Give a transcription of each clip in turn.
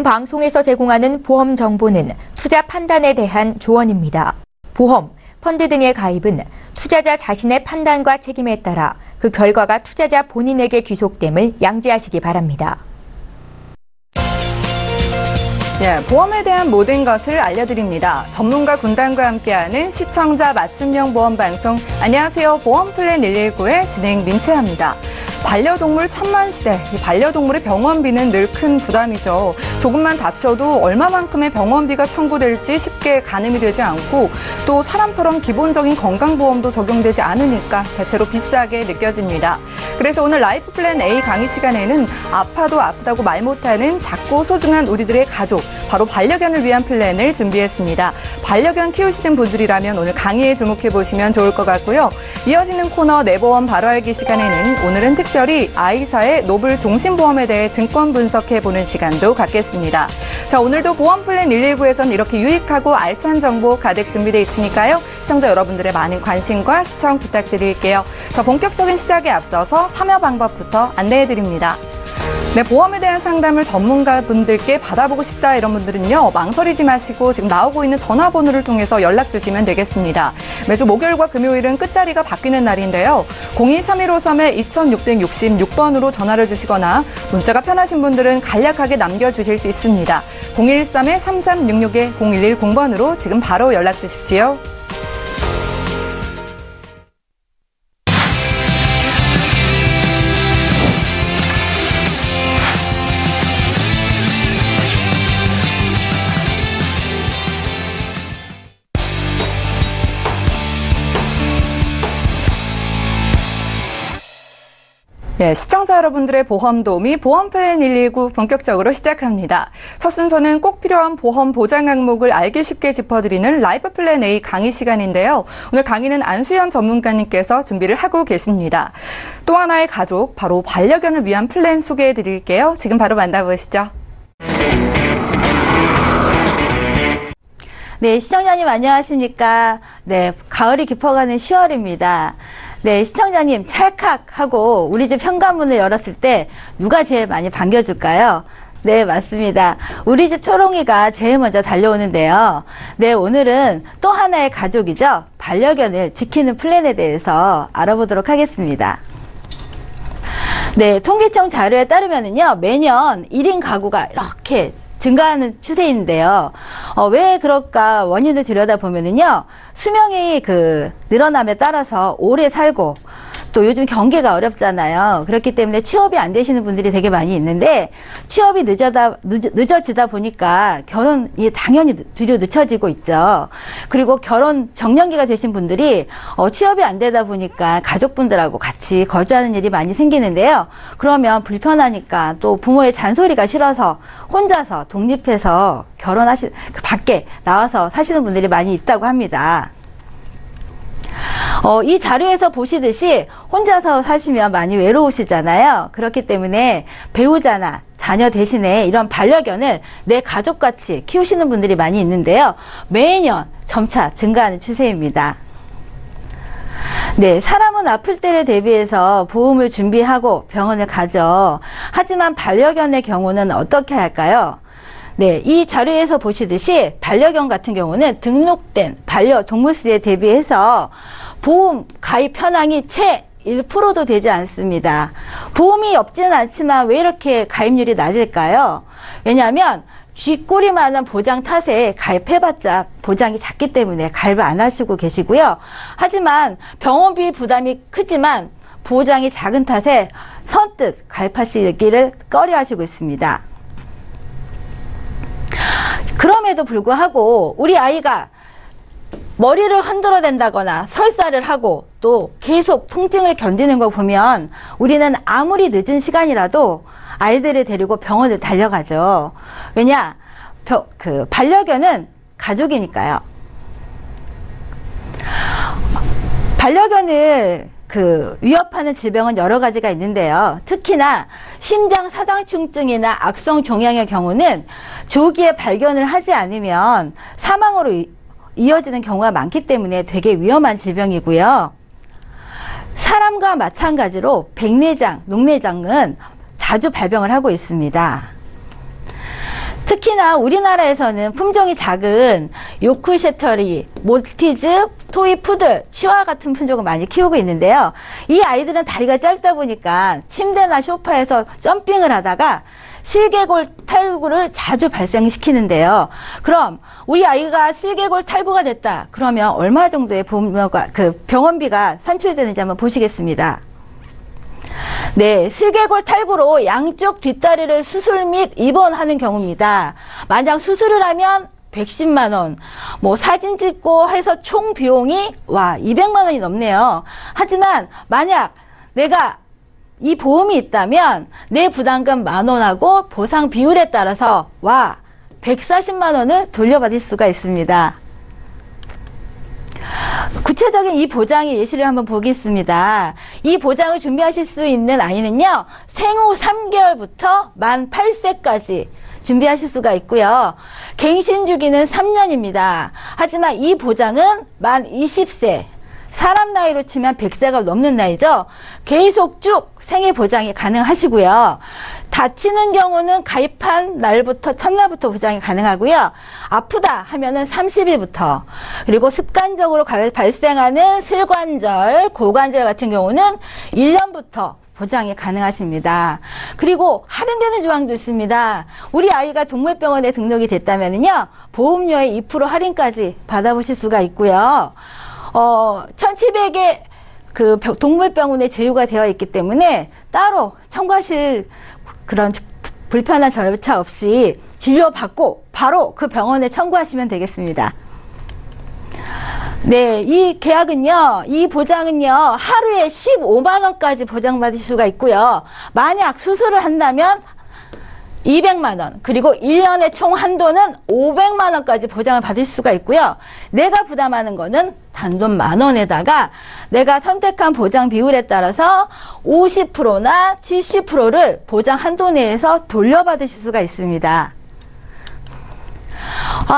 방송에서 제공하는 보험 정보는 투자 판단에 대한 조언입니다. 보험, 펀드 등의 가입은 투자자 자신의 판단과 책임에 따라 그 결과가 투자자 본인에게 귀속됨을 양지하시기 바랍니다. 보험에 대한 모든 것을 알려드립니다. 전문가 군단과 함께하는 시청자 맞춤형 보험 방송. 안녕하세요. 보험 플랜 119의 진행 민채합니다. 반려동물 천만 시대, 이 반려동물의 병원비는 늘 큰 부담이죠. 조금만 다쳐도 얼마만큼의 병원비가 청구될지 쉽게 가늠이 되지 않고 또 사람처럼 기본적인 건강보험도 적용되지 않으니까 대체로 비싸게 느껴집니다. 그래서 오늘 라이프 플랜 A 강의 시간에는 아파도 아프다고 말 못하는 작고 소중한 우리들의 가족, 바로 반려견을 위한 플랜을 준비했습니다. 반려견 키우시는 분들이라면 오늘 강의에 주목해보시면 좋을 것 같고요. 이어지는 코너 내보험 바로 알기 시간에는 오늘은 특별히 아이사의 노블 종신보험에 대해 증권 분석해보는 시간도 갖겠습니다. 자, 오늘도 보험 플랜 119에서는 이렇게 유익하고 알찬 정보 가득 준비되어 있으니까요. 시청자 여러분들의 많은 관심과 시청 부탁드릴게요. 자, 본격적인 시작에 앞서서 참여 방법부터 안내해드립니다. 네, 보험에 대한 상담을 전문가분들께 받아보고 싶다 이런 분들은요, 망설이지 마시고 지금 나오고 있는 전화번호를 통해서 연락 주시면 되겠습니다. 매주 목요일과 금요일은 끝자리가 바뀌는 날인데요. 02-3153-2666번으로 전화를 주시거나 문자가 편하신 분들은 간략하게 남겨주실 수 있습니다. 013-3366-0110번으로 지금 바로 연락 주십시오. 네, 시청자 여러분들의 보험 도우미 보험 플랜 119 본격적으로 시작합니다. 첫 순서는 꼭 필요한 보험 보장 항목을 알기 쉽게 짚어드리는 라이프 플랜 A 강의 시간인데요. 오늘 강의는 안수연 전문가님께서 준비를 하고 계십니다. 또 하나의 가족, 바로 반려견을 위한 플랜 소개해드릴게요. 지금 바로 만나보시죠. 네, 시청자님 안녕하십니까? 네, 가을이 깊어가는 10월입니다. 네, 시청자님 찰칵하고 우리 집 현관문을 열었을 때 누가 제일 많이 반겨줄까요? 네, 맞습니다. 우리 집 초롱이가 제일 먼저 달려오는데요. 네, 오늘은 또 하나의 가족이죠. 반려견을 지키는 플랜에 대해서 알아보도록 하겠습니다. 네, 통계청 자료에 따르면요, 매년 1인 가구가 이렇게 증가하는 추세인데요. 왜 그럴까 원인을 들여다보면요, 수명이 늘어남에 따라서 오래 살고 또 요즘 경기가 어렵잖아요. 그렇기 때문에 취업이 안 되시는 분들이 되게 많이 있는데 취업이 늦어지다 보니까 결혼이 당연히 뒤로 늦춰지고 있죠. 그리고 결혼 정년기가 되신 분들이 취업이 안 되다 보니까 가족분들하고 같이 거주하는 일이 많이 생기는데요. 그러면 불편하니까 또 부모의 잔소리가 싫어서 혼자서 독립해서 밖에 나와서 사시는 분들이 많이 있다고 합니다. 이 자료에서 보시듯이 혼자서 사시면 많이 외로우시잖아요. 그렇기 때문에 배우자나 자녀 대신에 이런 반려견을 내 가족같이 키우시는 분들이 많이 있는데요. 매년 점차 증가하는 추세입니다. 네, 사람은 아플 때를 대비해서 보험을 준비하고 병원을 가죠. 하지만 반려견의 경우는 어떻게 할까요? 네, 이 자료에서 보시듯이 반려견 같은 경우는 등록된 반려동물수에 대비해서 보험 가입 현황이 채 1%도 되지 않습니다. 보험이 없지는 않지만 왜 이렇게 가입률이 낮을까요? 왜냐하면 쥐꼬리만한 보장 탓에 가입해봤자 보장이 작기 때문에 가입을 안 하시고 계시고요. 하지만 병원비 부담이 크지만 보장이 작은 탓에 선뜻 가입하시기를 꺼려하시고 있습니다. 그럼에도 불구하고 우리 아이가 머리를 흔들어댄다거나 설사를 하고 또 계속 통증을 견디는 거 보면 우리는 아무리 늦은 시간이라도 아이들을 데리고 병원을 달려가죠. 왜냐? 반려견은 가족이니까요. 반려견을 위협하는 질병은 여러 가지가 있는데요. 특히나 심장 사상충증이나 악성 종양의 경우는 조기에 발견을 하지 않으면 사망으로 이어지는 경우가 많기 때문에 되게 위험한 질병이고요. 사람과 마찬가지로 백내장, 녹내장은 자주 발병을 하고 있습니다. 특히나 우리나라에서는 품종이 작은 요크셔터리, 몰티즈, 토이 푸들, 치와 같은 품종을 많이 키우고 있는데요. 이 아이들은 다리가 짧다 보니까 침대나 소파에서 점핑을 하다가 슬개골 탈구를 자주 발생시키는데요. 그럼 우리 아이가 슬개골 탈구가 됐다. 그러면 얼마 정도의 병원비가 산출되는지 한번 보시겠습니다. 네, 슬개골 탈구로 양쪽 뒷다리를 수술 및 입원하는 경우입니다. 만약 수술을 하면 110만 원, 사진 찍고 해서 총 비용이 200만 원이 넘네요. 하지만 만약 내가 이 보험이 있다면 내 부담금 10,000원하고 보상 비율에 따라서 140만 원을 돌려받을 수가 있습니다. 구체적인 이 보장의 예시를 한번 보겠습니다. 이 보장을 준비하실 수 있는 아이는요, 생후 3개월부터 만 8세까지 준비하실 수가 있고요. 갱신 주기는 3년입니다. 하지만 이 보장은 만 20세, 사람 나이로 치면 100세가 넘는 나이죠. 계속 쭉 생애 보장이 가능하시고요. 다치는 경우는 가입한 날부터 첫날부터 보장이 가능하고요. 아프다 하면은 30일부터, 그리고 습관적으로 발생하는 슬관절, 고관절 같은 경우는 1년부터 보장이 가능하십니다. 그리고 할인되는 조항도 있습니다. 우리 아이가 동물병원에 등록이 됐다면요, 보험료의 2% 할인까지 받아보실 수가 있고요. 1,700의 동물병원에 제휴가 되어 있기 때문에 따로 청구하실 그런 불편한 절차 없이 진료받고 바로 그 병원에 청구하시면 되겠습니다. 네, 이 계약은요, 이 보장은요, 하루에 15만 원까지 보장받을 수가 있고요. 만약 수술을 한다면 200만 원, 그리고 1년의 총 한도는 500만 원까지 보장을 받을 수가 있고요. 내가 부담하는 거는 단돈 10,000원에다가 내가 선택한 보장 비율에 따라서 50%나 70%를 보장 한도 내에서 돌려받으실 수가 있습니다.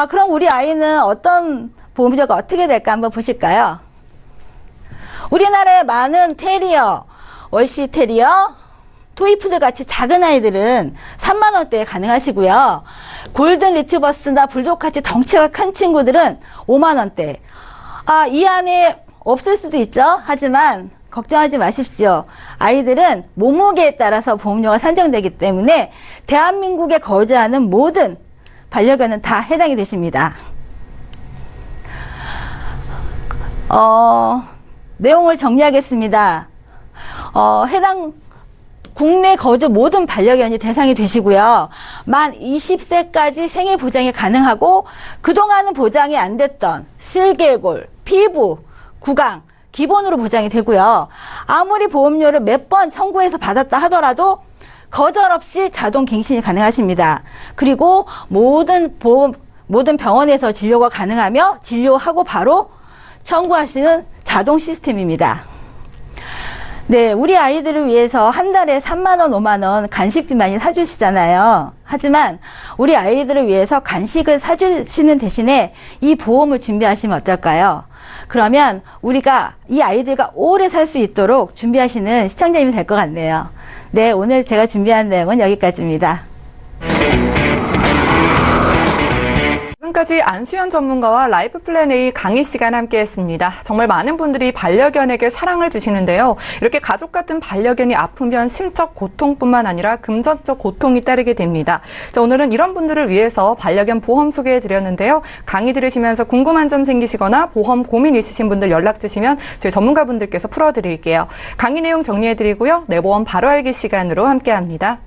그럼 우리 아이는 어떤 보험료가 어떻게 될까 한번 보실까요? 우리나라에 많은 테리어, 월시 테리어, 토이푸드 같이 작은 아이들은 3만 원대에 가능하시고요. 골든 리트버스나 불독 같이 덩치가 큰 친구들은 5만 원대. 이 안에 없을 수도 있죠. 하지만 걱정하지 마십시오. 아이들은 몸무게에 따라서 보험료가 산정되기 때문에 대한민국에 거주하는 모든 반려견은 다 해당이 되십니다. 내용을 정리하겠습니다. 해당 국내 거주 모든 반려견이 대상이 되시고요. 만 20세까지 생애 보장이 가능하고 그동안은 보장이 안 됐던 슬개골, 피부, 구강 기본으로 보장이 되고요. 아무리 보험료를 몇 번 청구해서 받았다 하더라도 거절 없이 자동 갱신이 가능하십니다. 그리고 모든 병원에서 진료가 가능하며 진료하고 바로 청구하시는 자동 시스템입니다. 네, 우리 아이들을 위해서 한 달에 3만 원, 5만 원 간식도 많이 사주시잖아요. 하지만 우리 아이들을 위해서 간식을 사주시는 대신에 이 보험을 준비하시면 어떨까요? 그러면 우리가 이 아이들과 오래 살 수 있도록 준비하시는 시청자님이 될 것 같네요. 네, 오늘 제가 준비한 내용은 여기까지입니다. 지금까지 안수연 전문가와 라이프 플랜 A 강의 시간 함께했습니다. 정말 많은 분들이 반려견에게 사랑을 주시는데요. 이렇게 가족 같은 반려견이 아프면 심적 고통뿐만 아니라 금전적 고통이 따르게 됩니다. 자, 오늘은 이런 분들을 위해서 반려견 보험 소개해드렸는데요. 강의 들으시면서 궁금한 점 생기시거나 보험 고민 있으신 분들 연락 주시면 저희 전문가분들께서 풀어드릴게요. 강의 내용 정리해드리고요. 내 보험 바로 알기 시간으로 함께합니다.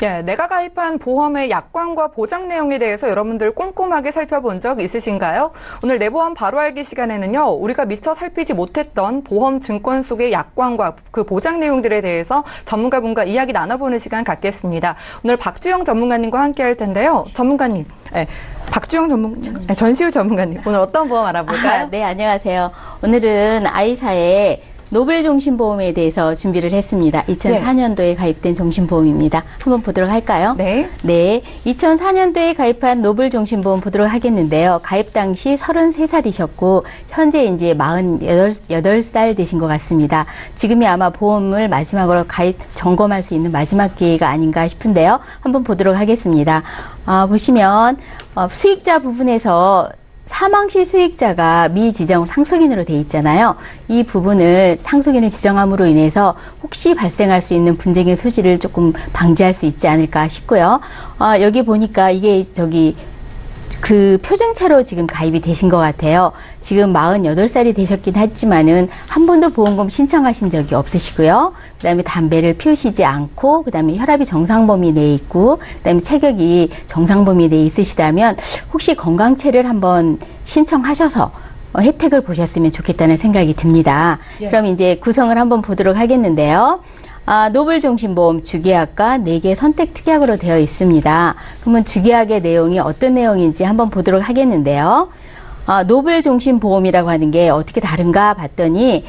예, 내가 가입한 보험의 약관과 보장 내용에 대해서 여러분들 꼼꼼하게 살펴본 적 있으신가요? 오늘 내 보험 바로 알기 시간에는요, 우리가 미처 살피지 못했던 보험 증권 속의 약관과 그 보장 내용들에 대해서 전문가분과 이야기 나눠보는 시간 갖겠습니다. 오늘 박주영 전문가님과 함께 할 텐데요. 전문가님, 전시우 전문가님, 오늘 어떤 보험 알아볼까요? 네, 안녕하세요. 오늘은 아이사의 노벨 종신보험에 대해서 준비를 했습니다. 2004년도에 가입된 종신보험입니다. 한번 보도록 할까요? 네. 네. 2004년도에 가입한 노벨 종신보험 보도록 하겠는데요. 가입 당시 33살이셨고, 현재 이제 48살 되신 것 같습니다. 지금이 아마 보험을 마지막으로 가입 점검할 수 있는 마지막 기회가 아닌가 싶은데요. 한번 보도록 하겠습니다. 보시면, 수익자 부분에서 사망시 수익자가 미지정 상속인으로 돼 있잖아요. 이 부분을 상속인을 지정함으로 인해서 혹시 발생할 수 있는 분쟁의 소지를 조금 방지할 수 있지 않을까 싶고요. 여기 보니까 이게 그 표준차로 지금 가입이 되신 것 같아요. 지금 48살이 되셨긴 했지만은 한 번도 보험금 신청하신 적이 없으시고요. 그 다음에 담배를 피우시지 않고, 그 다음에 혈압이 정상 범위 내에 있고, 그 다음에 체격이 정상 범위 내에 있으시다면 혹시 건강체를 한번 신청하셔서 혜택을 보셨으면 좋겠다는 생각이 듭니다. 예. 그럼 이제 구성을 한번 보도록 하겠는데요. 노벨 종신보험 주계약과 4개 선택 특약으로 되어 있습니다. 그러면 주계약의 내용이 어떤 내용인지 한번 보도록 하겠는데요. 노벨 종신보험이라고 하는 게 어떻게 다른가 봤더니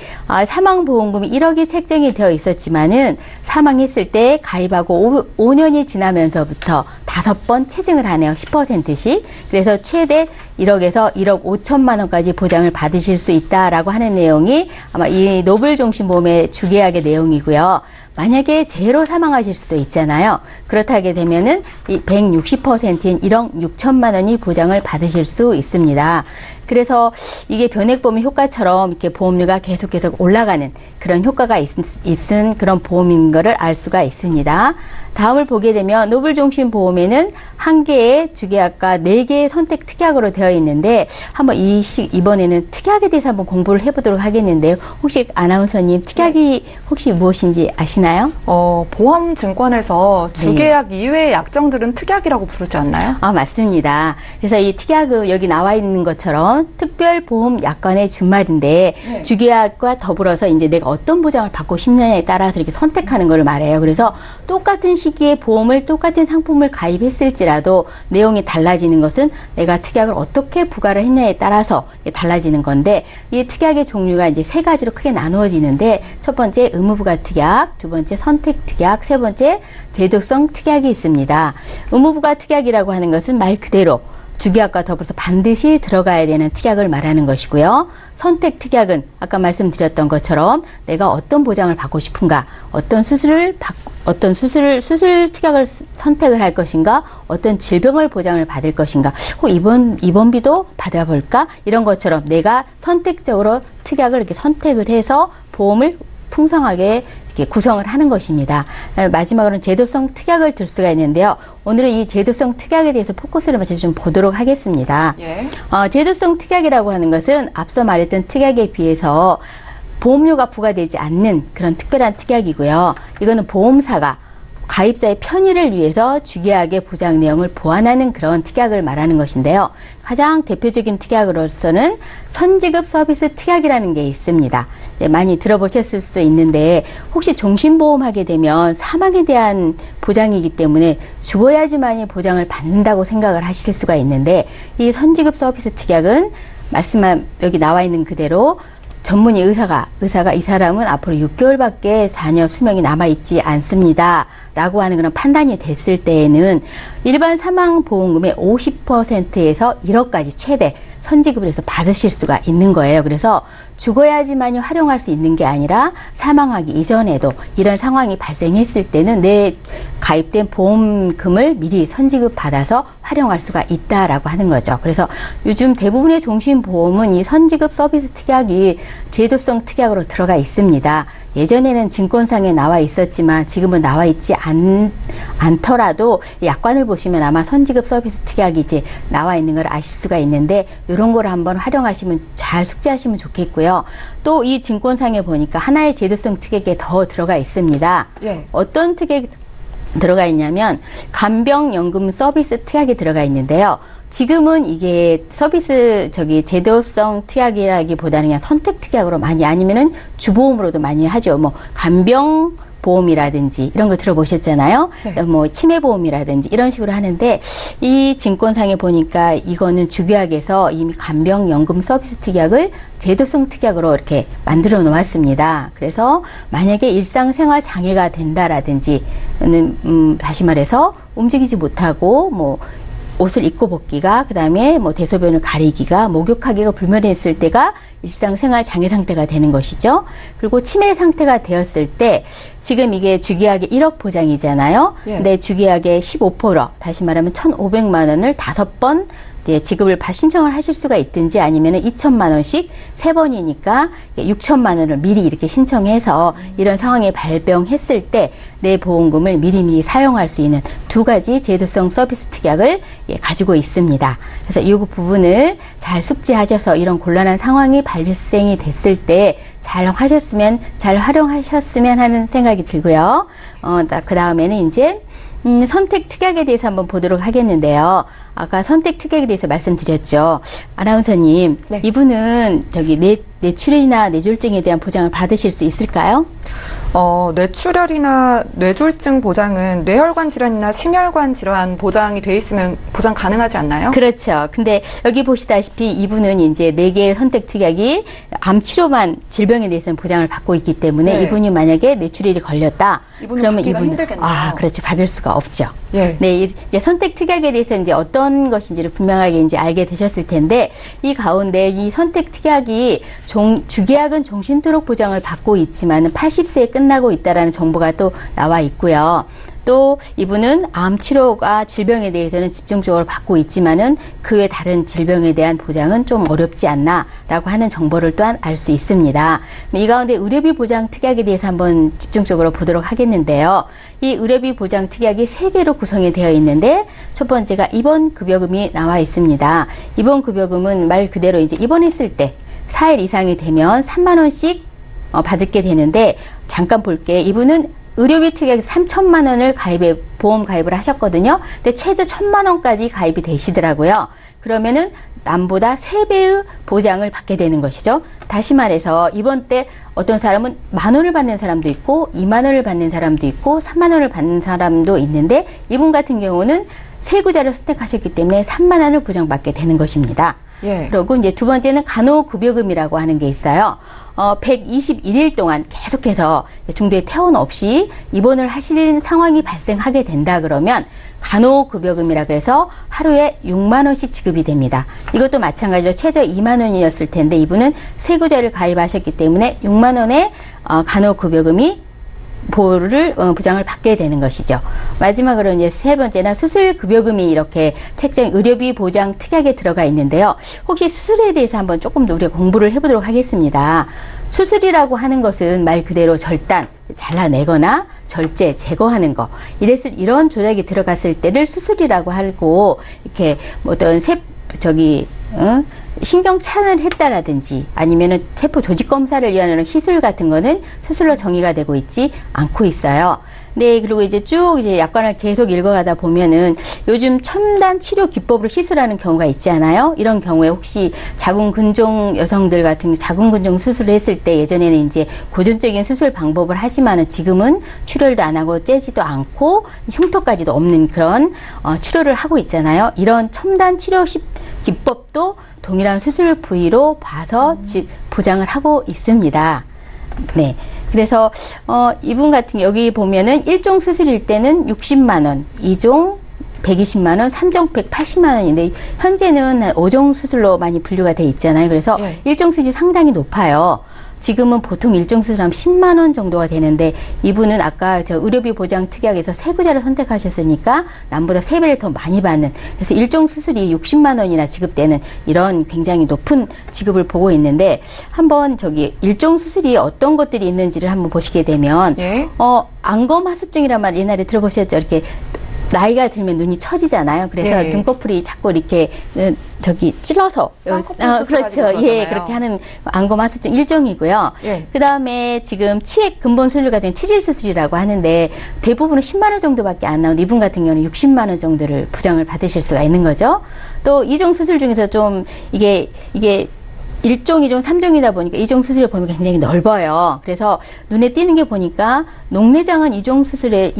사망보험금이 1억이 책정이 되어 있었지만은 사망했을 때 가입하고 5년이 지나면서부터 5번 체증을 하네요. 10%씩. 그래서 최대 1억에서 1억 5천만 원까지 보장을 받으실 수 있다라고 하는 내용이 아마 이 노벨 종신보험의 주계약의 내용이고요. 만약에 재해로 사망하실 수도 있잖아요. 그렇다게 되면은 이 160%인 1억 6천만 원이 보장을 받으실 수 있습니다. 그래서 이게 변액보험 효과처럼 이렇게 보험료가 계속 올라가는 그런 효과가 있은 그런 보험인 거를 알 수가 있습니다. 다음을 보게 되면 노벨 종신보험에는 1개의 주계약과 4개의 선택 특약으로 되어 있는데 한번 이번에는 특약에 대해서 한번 공부를 해보도록 하겠는데요. 혹시 아나운서님 특약이 혹시 무엇인지 아시나요? 보험증권에서 주계약 이외의 약정들은 특약이라고 부르지 않나요? 맞습니다. 그래서 이 특약은 여기 나와 있는 것처럼 특별보험 약관의 준말인데 네. 주계약과 더불어서 이제 내가 어떤 보장을 받고 싶느냐에 따라서 이렇게 선택하는 걸 말해요. 그래서 똑같은 시기에 보험을 똑같은 상품을 가입했을지라도 내용이 달라지는 것은 내가 특약을 어떻게 부과를 했냐에 따라서 달라지는 건데 이 특약의 종류가 이제 3가지로 크게 나누어지는데 첫 번째 의무부과 특약, 두 번째 선택 특약, 세 번째 제도성 특약이 있습니다. 의무부과 특약이라고 하는 것은 말 그대로 주계약과 더불어서 반드시 들어가야 되는 특약을 말하는 것이고요. 선택 특약은 아까 말씀드렸던 것처럼 내가 어떤 보장을 받고 싶은가, 수술 특약을 선택을 할 것인가, 어떤 질병을 보장을 받을 것인가, 입원비도 받아볼까, 이런 것처럼 내가 선택적으로 특약을 이렇게 선택을 해서 보험을 풍성하게 구성을 하는 것입니다. 마지막으로는 제도성 특약을 들 수가 있는데요. 오늘은 이 제도성 특약에 대해서 포커스를 맞춰서 좀 보도록 하겠습니다. 예. 제도성 특약이라고 하는 것은 앞서 말했던 특약에 비해서 보험료가 부과되지 않는 그런 특별한 특약이고요. 이거는 보험사가 가입자의 편의를 위해서 주계약의 보장 내용을 보완하는 그런 특약을 말하는 것인데요. 가장 대표적인 특약으로서는 선지급 서비스 특약이라는 게 있습니다. 많이 들어보셨을 수 있는데 혹시 종신보험 하게 되면 사망에 대한 보장이기 때문에 죽어야지만이 보장을 받는다고 생각을 하실 수가 있는데 이 선지급 서비스 특약은 여기 나와 있는 그대로 전문의 의사가 이 사람은 앞으로 6개월밖에 잔여 수명이 남아있지 않습니다. 라고 하는 그런 판단이 됐을 때에는 일반 사망보험금의 50%에서 1억까지 최대 선지급을 해서 받으실 수가 있는 거예요. 그래서 죽어야지만이 활용할 수 있는 게 아니라 사망하기 이전에도 이런 상황이 발생했을 때는 내 가입된 보험금을 미리 선지급 받아서 활용할 수가 있다라고 하는 거죠. 그래서 요즘 대부분의 종신보험은 이 선지급 서비스 특약이 제도성 특약으로 들어가 있습니다. 예전에는 증권상에 나와 있었지만 지금은 나와 있지 않더라도 약관을 보시면 아마 선지급 서비스 특약이 이제 나와 있는 걸 아실 수가 있는데 이런 걸 한번 활용하시면 잘 숙지하시면 좋겠고요. 또 이 증권상에 보니까 하나의 제도성 특약에 더 들어가 있습니다. 예. 어떤 특약 들어가 있냐면 간병연금 서비스 특약이 들어가 있는데요. 지금은 이게 서비스 제도성 특약이라기보다는 그냥 선택 특약으로 많이 아니면은 주보험으로도 많이 하죠. 뭐 간병 보험이라든지 이런 거 들어보셨잖아요. 네. 뭐 치매보험이라든지 이런 식으로 하는데 이 증권상에 보니까 이거는 주계약에서 이미 간병연금 서비스 특약을 제도성 특약으로 이렇게 만들어 놓았습니다. 그래서 만약에 일상생활 장애가 된다라든지 다시 말해서 움직이지 못하고 뭐 옷을 입고 벗기가, 그 다음에 뭐 대소변을 가리기가, 목욕하기가 불편했을 때가 일상생활 장애 상태가 되는 것이죠. 그리고 치매 상태가 되었을 때 지금 이게 주계약의 1억 보장이잖아요. 예. 근데 주계약의 15%, 다시 말하면 1,500만 원을 5번 지급을 신청을 하실 수가 있든지 아니면은 2천만 원씩 3번이니까 6천만 원을 미리 이렇게 신청해서 이런 상황에 발병했을 때 내 보험금을 미리미리 사용할 수 있는 두 가지 제도성 서비스 특약을 가지고 있습니다. 그래서 이 부분을 잘 숙지하셔서 이런 곤란한 상황이 발생이 됐을 때 잘 활용하셨으면 하는 생각이 들고요. 그 다음에는 이제 선택 특약에 대해서 한번 보도록 하겠는데요. 아까 선택 특약에 대해서 말씀드렸죠. 아나운서님, 네. 이분은 뇌출혈이나 뇌졸중에 대한 보장을 받으실 수 있을까요? 뇌출혈이나 뇌졸중 보장은 뇌혈관 질환이나 심혈관 질환 보장이 돼 있으면 보장 가능하지 않나요? 그렇죠. 근데 여기 보시다시피 이분은 이제 4개의 선택 특약이 암 치료만 질병에 대해서는 보장을 받고 있기 때문에 네. 이분이 만약에 뇌출혈이 걸렸다. 이분은 그러면 받기가 이분은 힘들겠네요. 그렇지, 받을 수가 없죠. 예. 네, 이제 선택 특약에 대해서 이제 어떤 것인지를 분명하게 이제 알게 되셨을 텐데, 이 가운데 이 선택 특약이 주계약은 종신토록 보장을 받고 있지만 80세에 끝나고 있다라는 정보가 또 나와 있고요. 또 이분은 암 치료가 질병에 대해서는 집중적으로 받고 있지만은 그 외 다른 질병에 대한 보장은 좀 어렵지 않나라고 하는 정보를 또한 알 수 있습니다. 이 가운데 의료비 보장 특약에 대해서 한번 집중적으로 보도록 하겠는데요. 이 의료비 보장 특약이 3개로 구성이 되어 있는데 첫 번째가 입원급여금이 나와 있습니다. 입원급여금은 말 그대로 이제 입원했을 때 4일 이상이 되면 3만 원씩 받게 되는데, 잠깐 볼게. 이분은 의료비 특약에 3천만 원을 보험 가입을 하셨거든요. 근데 최저 1,000만 원까지 가입이 되시더라고요. 그러면은 남보다 3배의 보장을 받게 되는 것이죠. 다시 말해서 이번 때 어떤 사람은 10,000원을 받는 사람도 있고 20,000원을 받는 사람도 있고 30,000원을 받는 사람도 있는데, 이분 같은 경우는 세구자를 선택하셨기 때문에 3만 원을 보장받게 되는 것입니다. 예. 그리고 이제 두 번째는 간호급여금이라고 하는 게 있어요. 121일 동안 계속해서 중도에 퇴원 없이 입원을 하실 상황이 발생하게 된다 그러면 간호급여금이라 그래서 하루에 6만 원씩 지급이 됩니다. 이것도 마찬가지로 최저 2만 원이었을 텐데 이분은 세구자를 가입하셨기 때문에 6만 원의 간호급여금이 보장을 받게 되는 것이죠. 마지막으로 이제 세 번째나 수술급여금이 이렇게 책정 의료비 보장 특약에 들어가 있는데요. 혹시 수술에 대해서 한번 조금 더 우리가 공부를 해보도록 하겠습니다. 수술이라고 하는 것은 말 그대로 절단, 잘라내거나 절제, 제거하는 거. 이런 조작이 들어갔을 때를 수술이라고 하고, 이렇게 어떤 신경 차단을 했다라든지 아니면은 세포 조직 검사를 위한 시술 같은 거는 수술로 정의가 되고 있지 않고 있어요. 네, 그리고 이제 쭉 약관을 계속 읽어가다 보면은 요즘 첨단 치료 기법으로 시술하는 경우가 있지 않아요? 이런 경우에 혹시 자궁근종 여성들 같은 자궁근종 수술을 했을 때 예전에는 이제 고전적인 수술 방법을 하지만은 지금은 출혈도 안 하고 째지도 않고 흉터까지도 없는 그런 치료를 하고 있잖아요. 이런 첨단 치료 기법도 동일한 수술 부위로 봐서 보장을 하고 있습니다. 네. 그래서 이분 같은 여기 보면은 1종 수술일 때는 60만 원, 2종 120만 원, 3종 180만 원인데 현재는 5종 수술로 많이 분류가 돼 있잖아요. 그래서 예. 1종 수술이 상당히 높아요. 지금은 보통 1종 수술하면 10만 원 정도가 되는데 이분은 아까 의료비 보장 특약에서 세구자를 선택하셨으니까 남보다 3배를 더 많이 받는, 그래서 1종 수술이 60만 원이나 지급되는 이런 굉장히 높은 지급을 보고 있는데, 한번 1종 수술이 어떤 것들이 있는지를 한번 보시게 되면 예. 안검하수증이란 말 옛날에 들어보셨죠? 이렇게 나이가 들면 눈이 처지잖아요. 그래서 네. 눈꺼풀이 자꾸 이렇게 찔러서 그렇죠. 예, 그렇게 하는 안검하수증 일종이고요. 예. 그다음에 지금 치액 근본 수술 같은 치질 수술이라고 하는데 대부분은 10만 원 정도밖에 안 나오는데 이분 같은 경우는 60만 원 정도를 보장을 받으실 수가 있는 거죠. 또 이종 수술 중에서 좀 이게 1종, 2종, 3종이다 보니까 이종 수술의 범위가 굉장히 넓어요. 그래서 눈에 띄는 게 보니까 녹내장은 이종 수술,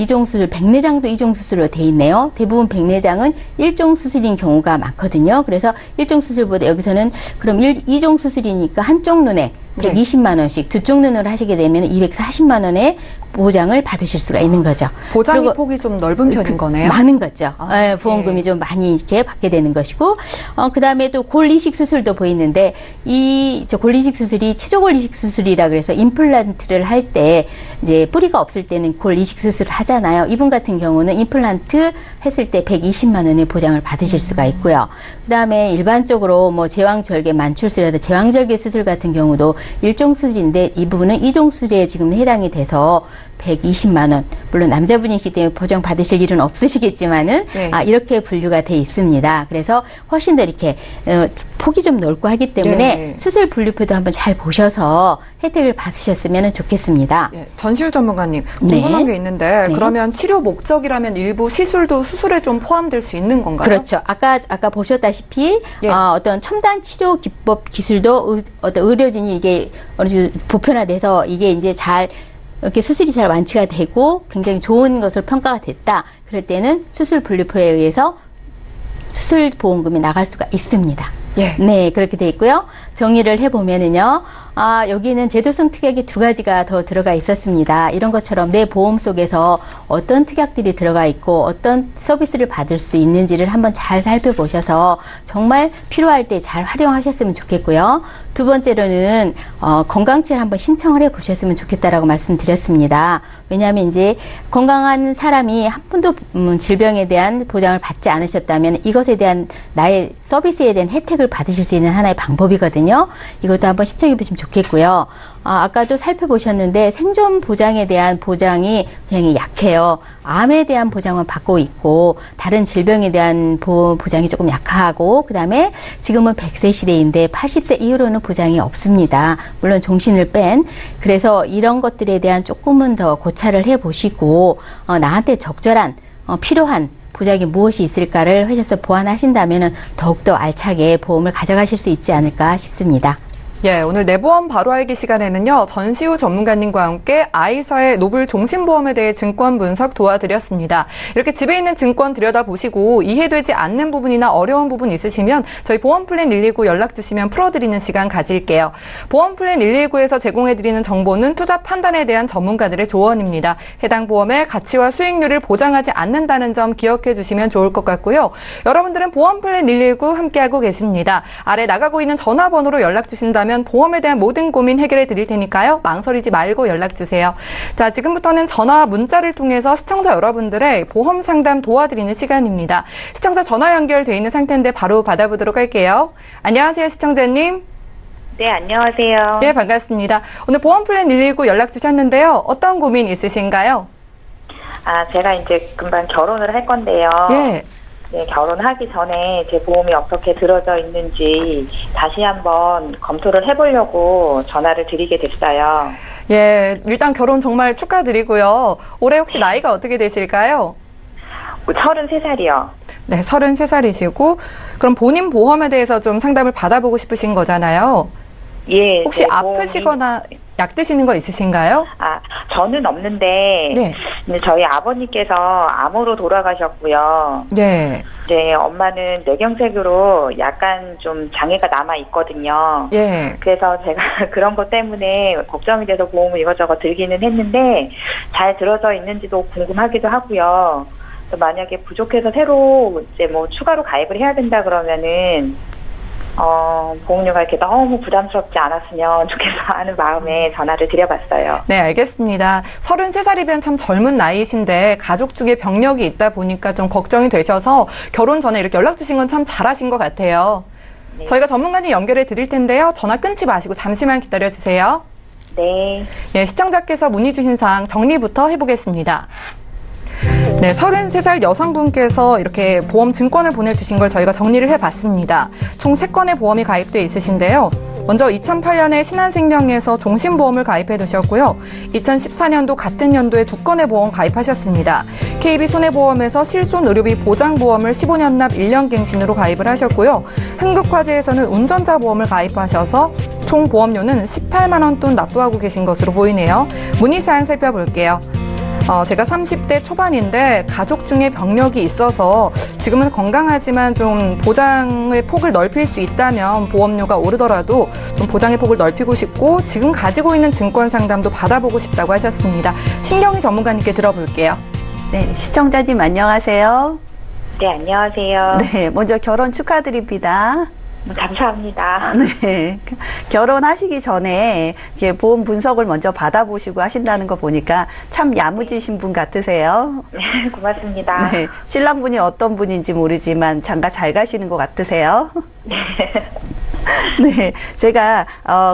백내장도 이종 수술로 돼 있네요. 대부분 백내장은 1종 수술인 경우가 많거든요. 그래서 1종 수술보다 여기서는 그럼 2종 수술이니까 한쪽 눈에 120만 원씩 두 쪽 눈으로 하시게 되면 240만 원의 보장을 받으실 수가 있는 거죠. 보장의 폭이 좀 넓은 편인 거네요. 많은 거죠. 아, 보험금이 좀 많이 이렇게 받게 되는 것이고, 그 다음에 또 골 이식 수술도 보이는데, 골 이식 수술이 치조골 이식 수술이라 그래서 임플란트를 할 때, 이제 뿌리가 없을 때는 골 이식 수술을 하잖아요. 이분 같은 경우는 임플란트 했을 때 120만 원의 보장을 받으실 수가 있고요. 그 다음에 일반적으로 뭐 제왕절개 만출술이라든지 제왕절개 수술 같은 경우도 1종 수술인데 이 부분은 2종 수술에 지금 해당이 돼서 120만 원. 물론 남자분이기 때문에 보장 받으실 일은 없으시겠지만은 네. 이렇게 분류가 돼 있습니다. 그래서 훨씬 더 이렇게 폭이 좀 넓고 하기 때문에 네. 수술 분류표도 한번 잘 보셔서 혜택을 받으셨으면 좋겠습니다. 예, 전시우 전문가님 궁금한 게 있는데 네. 그러면 치료 목적이라면 일부 시술도 수술에 좀 포함될 수 있는 건가요? 그렇죠. 아까 보셨다시피 예. 어떤 첨단 치료 기법 기술도 어떤 의료진이 이게 어느 정도 보편화돼서 이게 이제 잘 이렇게 수술이 잘 완치가 되고 굉장히 좋은 것으로 평가가 됐다. 그럴 때는 수술 분류표에 의해서 수술 보험금이 나갈 수가 있습니다. 예. 네, 그렇게 돼 있고요. 정리를 해보면은요, 여기는 제도성 특약이 2가지가 더 들어가 있었습니다. 이런 것처럼 내 보험 속에서 어떤 특약들이 들어가 있고 어떤 서비스를 받을 수 있는지를 한번 잘 살펴보셔서 정말 필요할 때 잘 활용하셨으면 좋겠고요. 두 번째로는 건강체를 한번 신청을 해보셨으면 좋겠다라고 말씀드렸습니다. 왜냐하면 이제 건강한 사람이 한 번도 질병에 대한 보장을 받지 않으셨다면 이것에 대한 나의 서비스에 대한 혜택을 받으실 수 있는 하나의 방법이거든요. 이것도 한번 시청해 보시면 좋겠고요. 아까도 살펴보셨는데 생존 보장에 대한 보장이 굉장히 약해요. 암에 대한 보장은 받고 있고 다른 질병에 대한 보장이 조금 약하고 그 다음에 지금은 100세 시대인데 80세 이후로는 보장이 없습니다. 물론 종신을 뺀. 그래서 이런 것들에 대한 조금은 더 고찰을 해보시고 나한테 적절한 필요한 보장이 무엇이 있을까를 하셔서 보완하신다면 더욱더 알차게 보험을 가져가실 수 있지 않을까 싶습니다. 예, 오늘 내보험 바로 알기 시간에는요, 전시우 전문가님과 함께 아이서의 노블 종신보험에 대해 증권 분석 도와드렸습니다. 이렇게 집에 있는 증권 들여다보시고 이해되지 않는 부분이나 어려운 부분 있으시면 저희 보험플랜 119 연락 주시면 풀어드리는 시간 가질게요. 보험플랜 119에서 제공해드리는 정보는 투자 판단에 대한 전문가들의 조언입니다. 해당 보험의 가치와 수익률을 보장하지 않는다는 점 기억해 주시면 좋을 것 같고요. 여러분들은 보험플랜 119 함께하고 계십니다. 아래 나가고 있는 전화번호로 연락 주신다면 보험에 대한 모든 고민 해결해 드릴 테니까요. 망설이지 말고 연락 주세요. 자, 지금부터는 전화와 문자를 통해서 시청자 여러분들의 보험 상담 도와드리는 시간입니다. 시청자 전화 연결돼 있는 상태인데 바로 받아보도록 할게요. 안녕하세요, 시청자님. 네, 안녕하세요. 예, 반갑습니다. 오늘 보험플랜 119 연락 주셨는데요. 어떤 고민 있으신가요? 제가 이제 금방 결혼을 할 건데요. 예. 네, 결혼하기 전에 제 보험이 어떻게 들어져 있는지 다시 한번 검토를 해보려고 전화를 드리게 됐어요. 예, 일단 결혼 정말 축하드리고요. 올해 혹시 나이가 어떻게 되실까요? 33살이요. 네, 33살이시고 그럼 본인 보험에 대해서 좀 상담을 받아보고 싶으신 거잖아요. 예. 혹시 아프시거나 약 드시는 거 있으신가요? 저는 없는데 네. 이제 저희 아버님께서 암으로 돌아가셨고요. 네. 이제 엄마는 뇌경색으로 약간 좀 장애가 남아 있거든요. 예. 그래서 제가 그런 것 때문에 걱정이 돼서 보험을 이것저것 들기는 했는데 잘 들어져 있는지도 궁금하기도 하고요. 또 만약에 부족해서 새로 이제 뭐 추가로 가입을 해야 된다 그러면은 보험료가 이렇게 너무 부담스럽지 않았으면 좋겠어 하는 마음에 전화를 드려봤어요. 네, 알겠습니다. 33살이면 참 젊은 나이이신데 가족 중에 병력이 있다 보니까 좀 걱정이 되셔서 결혼 전에 이렇게 연락 주신 건 참 잘하신 것 같아요. 네. 저희가 전문가님 연결해 드릴 텐데요. 전화 끊지 마시고 잠시만 기다려 주세요. 네. 예, 시청자께서 문의 주신 사항 정리부터 해보겠습니다. 네, 33살 여성분께서 이렇게 보험 증권을 보내주신 걸 저희가 정리를 해봤습니다. 총 3건의 보험이 가입돼 있으신데요. 먼저 2008년에 신한생명에서 종신보험을 가입해 두셨고요. 2014년도 같은 연도에 2건의 보험 가입하셨습니다. KB손해보험에서 실손의료비 보장보험을 15년 납 1년 갱신으로 가입을 하셨고요. 흥국화재에서는 운전자 보험을 가입하셔서 총 보험료는 18만 원 돈 납부하고 계신 것으로 보이네요. 문의사항 살펴볼게요. 제가 30대 초반인데 가족 중에 병력이 있어서 지금은 건강하지만 좀 보장의 폭을 넓힐 수 있다면 보험료가 오르더라도 좀 보장의 폭을 넓히고 싶고 지금 가지고 있는 증권 상담도 받아보고 싶다고 하셨습니다. 신경희 전문가님께 들어볼게요. 네, 시청자님 안녕하세요. 네, 안녕하세요. 네, 먼저 결혼 축하드립니다. 감사합니다. 네, 결혼하시기 전에 이제 보험 분석을 먼저 받아보시고 하신다는 거 보니까 참 야무지신 분 같으세요. 네, 고맙습니다. 네, 신랑분이 어떤 분인지 모르지만 장가 잘 가시는 것 같으세요. 네, 제가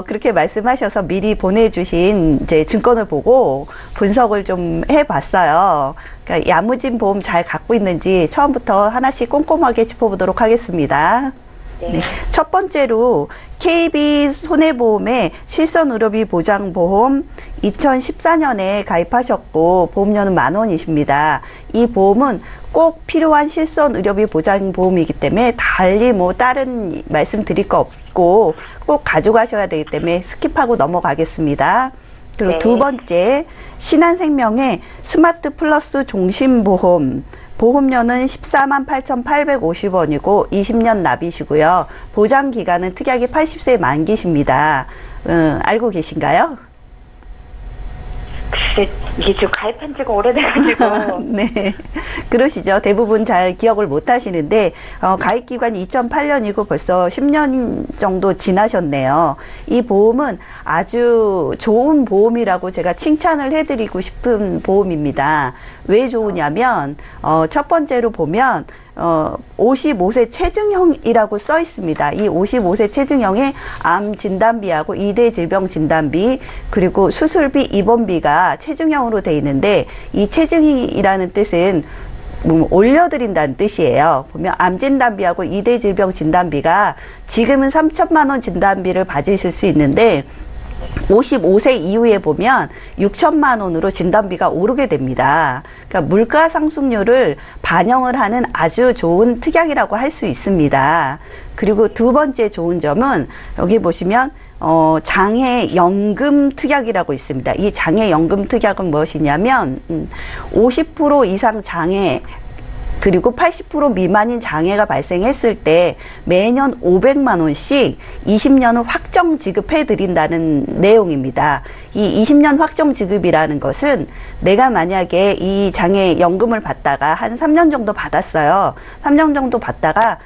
그렇게 말씀하셔서 미리 보내주신 이제 증권을 보고 분석을 좀 해봤어요. 그러니까 야무진 보험 잘 갖고 있는지 처음부터 하나씩 꼼꼼하게 짚어보도록 하겠습니다. 네. 첫 번째로 KB손해보험의 실손의료비 보장보험 2014년에 가입하셨고 보험료는 10,000원이십니다. 이 보험은 꼭 필요한 실손의료비 보장보험이기 때문에 달리 뭐 다른 말씀드릴 거 없고 꼭 가져가셔야 되기 때문에 스킵하고 넘어가겠습니다. 그리고 네. 두 번째 신한생명의 스마트 플러스 종신보험 보험료는 14만 8,850원이고 20년 납이시고요. 보장기간은 특약이 80세 만기십니다. 알고 계신가요? 글쎄, 이게 지금 가입한 지가 오래돼가지고. 네, 그러시죠. 대부분 잘 기억을 못 하시는데 가입 기간이 2008년이고 벌써 10년 정도 지나셨네요. 이 보험은 아주 좋은 보험이라고 제가 칭찬을 해드리고 싶은 보험입니다. 왜 좋으냐면 첫 번째로 보면 55세 체중형이라고 써 있습니다. 이 55세 체중형에 암 진단비하고 2대 질병 진단비 그리고 수술비 입원비가 체중형으로 돼 있는데 이 체중이라는 뜻은 올려드린다는 뜻이에요. 보면 암 진단비하고 2대 질병 진단비가 지금은 3천만 원 진단비를 받으실 수 있는데 55세 이후에 보면 6천만 원으로 진단비가 오르게 됩니다. 그러니까 물가 상승률을 반영을 하는 아주 좋은 특약이라고 할 수 있습니다. 그리고 두 번째 좋은 점은 여기 보시면 장애연금 특약이라고 있습니다. 이 장애연금 특약은 무엇이냐면 50% 이상 장애 그리고 80% 미만인 장애가 발생했을 때 매년 500만 원씩 20년은 확정 지급해 드린다는 내용입니다. 이 20년 확정 지급이라는 것은 내가 만약에 이 장애연금을 받다가 한 3년 정도 받았어요. 3년 정도 받다가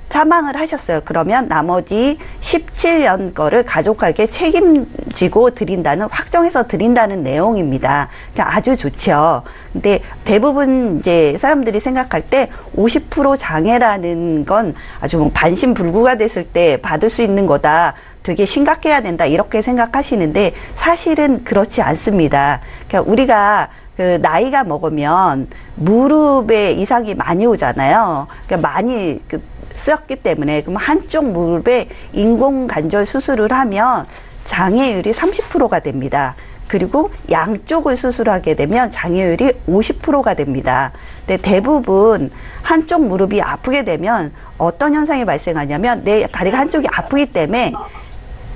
사망을 하셨어요. 그러면 나머지 17년 거를 가족에게 책임지고 드린다는, 확정해서 드린다는 내용입니다. 그러니까 아주 좋죠. 근데 대부분 이제 사람들이 생각할 때 50% 장애라는 건 아주 뭐 반신불구가 됐을 때 받을 수 있는 거다. 되게 심각해야 된다. 이렇게 생각하시는데 사실은 그렇지 않습니다. 그러니까 우리가 그 나이가 먹으면 무릎에 이상이 많이 오잖아요. 그러니까 많이 쓰였기 때문에 그럼 한쪽 무릎에 인공관절 수술을 하면 장애율이 30%가 됩니다. 그리고 양쪽을 수술하게 되면 장애율이 50%가 됩니다. 근데 대부분 한쪽 무릎이 아프게 되면 어떤 현상이 발생하냐면 내 다리가 한쪽이 아프기 때문에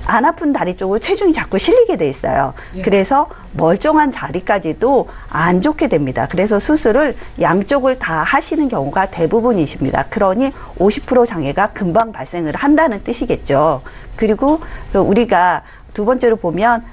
안 아픈 다리 쪽으로 체중이 자꾸 실리게 돼 있어요. 그래서 멀쩡한 자리까지도 안 좋게 됩니다. 그래서 수술을 양쪽을 다 하시는 경우가 대부분이십니다. 그러니 50% 장애가 금방 발생을 한다는 뜻이겠죠. 그리고 우리가 두 번째로 보면